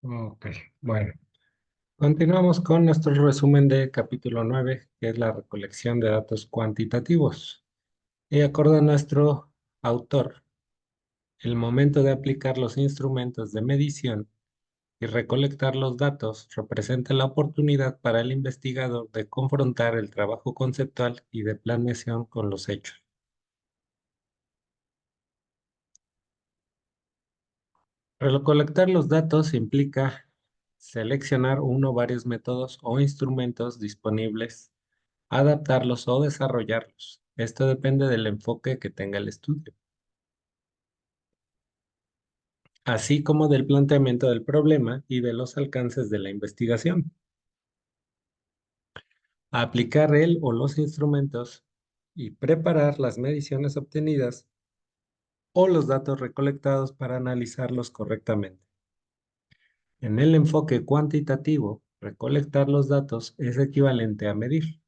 Ok, bueno, continuamos con nuestro resumen de capítulo 9, que es la recolección de datos cuantitativos. Y acorde a nuestro autor, el momento de aplicar los instrumentos de medición y recolectar los datos representa la oportunidad para el investigador de confrontar el trabajo conceptual y de planeación con los hechos. Recolectar los datos implica seleccionar uno o varios métodos o instrumentos disponibles, adaptarlos o desarrollarlos. Esto depende del enfoque que tenga el estudio, así como del planteamiento del problema y de los alcances de la investigación. Aplicar el o los instrumentos y preparar las mediciones obtenidas o los datos recolectados para analizarlos correctamente. En el enfoque cuantitativo, recolectar los datos es equivalente a medir.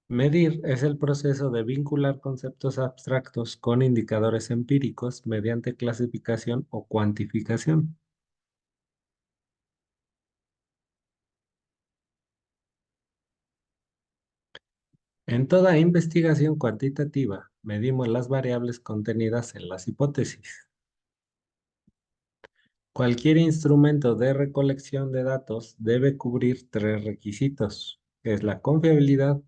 Medir es el proceso de vincular conceptos abstractos con indicadores empíricos mediante clasificación o cuantificación. En toda investigación cuantitativa, medimos las variables contenidas en las hipótesis. Cualquier instrumento de recolección de datos debe cubrir tres requisitos, que es la confiabilidad,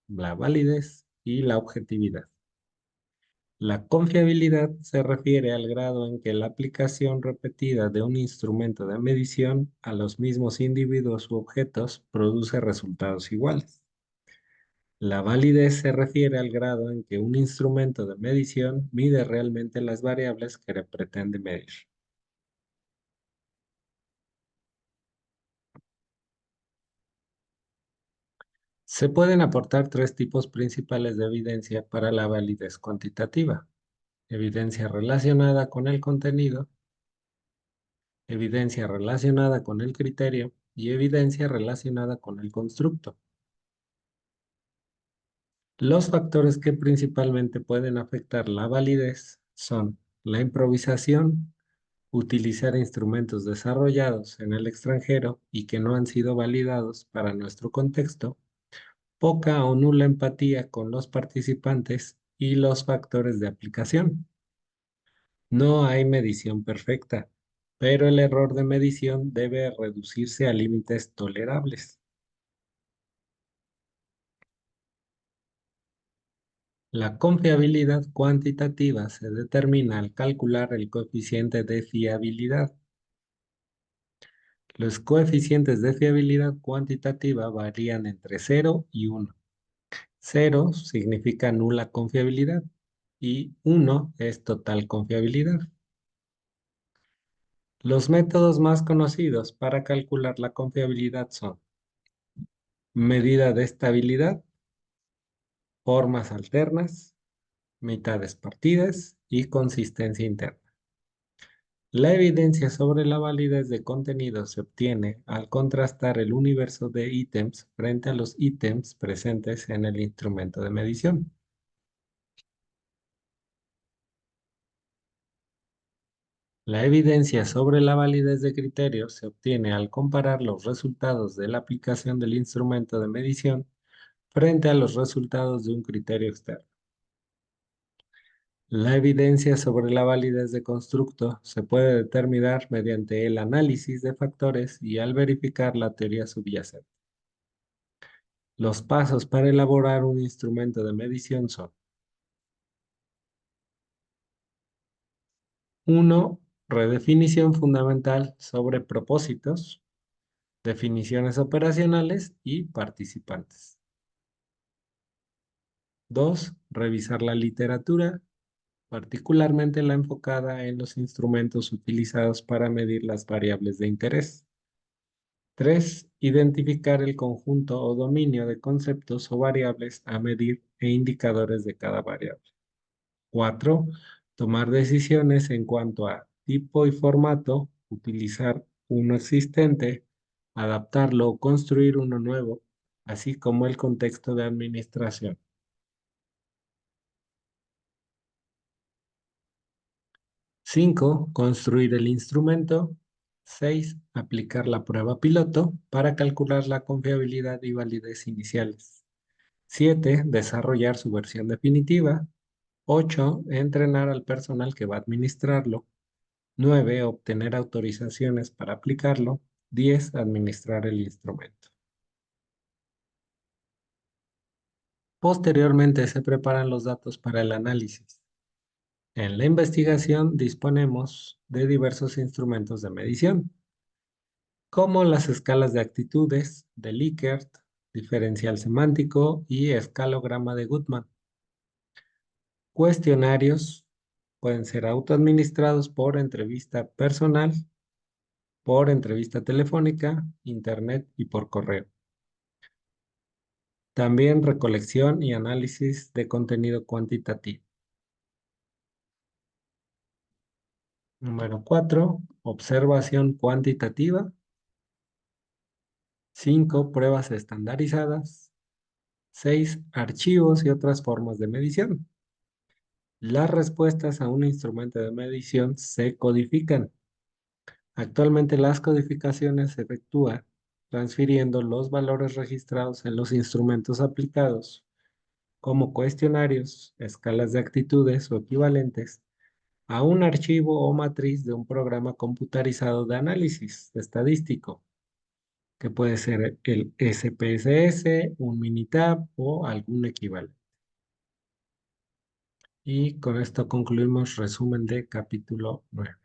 la validez y la objetividad. La confiabilidad se refiere al grado en que la aplicación repetida de un instrumento de medición a los mismos individuos u objetos produce resultados iguales. La validez se refiere al grado en que un instrumento de medición mide realmente las variables que pretende medir. Se pueden aportar tres tipos principales de evidencia para la validez cuantitativa: evidencia relacionada con el contenido, evidencia relacionada con el criterio y evidencia relacionada con el constructo. Los factores que principalmente pueden afectar la validez son la improvisación, utilizar instrumentos desarrollados en el extranjero y que no han sido validados para nuestro contexto, poca o nula empatía con los participantes y los factores de aplicación. No hay medición perfecta, pero el error de medición debe reducirse a límites tolerables. La confiabilidad cuantitativa se determina al calcular el coeficiente de fiabilidad. Los coeficientes de fiabilidad cuantitativa varían entre 0 y 1. 0 significa nula confiabilidad y 1 es total confiabilidad. Los métodos más conocidos para calcular la confiabilidad son medida de estabilidad, formas alternas, mitades partidas y consistencia interna. La evidencia sobre la validez de contenido se obtiene al contrastar el universo de ítems frente a los ítems presentes en el instrumento de medición. La evidencia sobre la validez de criterios se obtiene al comparar los resultados de la aplicación del instrumento de medición frente a los resultados de un criterio externo. La evidencia sobre la validez de constructo se puede determinar mediante el análisis de factores y al verificar la teoría subyacente. Los pasos para elaborar un instrumento de medición son: 1. Redefinición fundamental sobre propósitos, definiciones operacionales y participantes. 2. Revisar la literatura, particularmente la enfocada en los instrumentos utilizados para medir las variables de interés. 3. Identificar el conjunto o dominio de conceptos o variables a medir e indicadores de cada variable. 4. Tomar decisiones en cuanto a tipo y formato, utilizar uno existente, adaptarlo o construir uno nuevo, así como el contexto de administración. 5. Construir el instrumento. 6. Aplicar la prueba piloto para calcular la confiabilidad y validez iniciales. 7. Desarrollar su versión definitiva. 8. Entrenar al personal que va a administrarlo. 9. Obtener autorizaciones para aplicarlo. 10. Administrar el instrumento. Posteriormente se preparan los datos para el análisis. En la investigación disponemos de diversos instrumentos de medición, como las escalas de actitudes de Likert, diferencial semántico y escalograma de Goodman. Cuestionarios pueden ser autoadministrados por entrevista personal, por entrevista telefónica, internet y por correo. También recolección y análisis de contenido cuantitativo. Número 4, observación cuantitativa. 5, pruebas estandarizadas. 6, archivos y otras formas de medición. Las respuestas a un instrumento de medición se codifican. Actualmente las codificaciones se efectúan transfiriendo los valores registrados en los instrumentos aplicados, como cuestionarios, escalas de actitudes o equivalentes, a un archivo o matriz de un programa computarizado de análisis estadístico, que puede ser el SPSS, un Minitab o algún equivalente. Y con esto concluimos resumen de capítulo 9.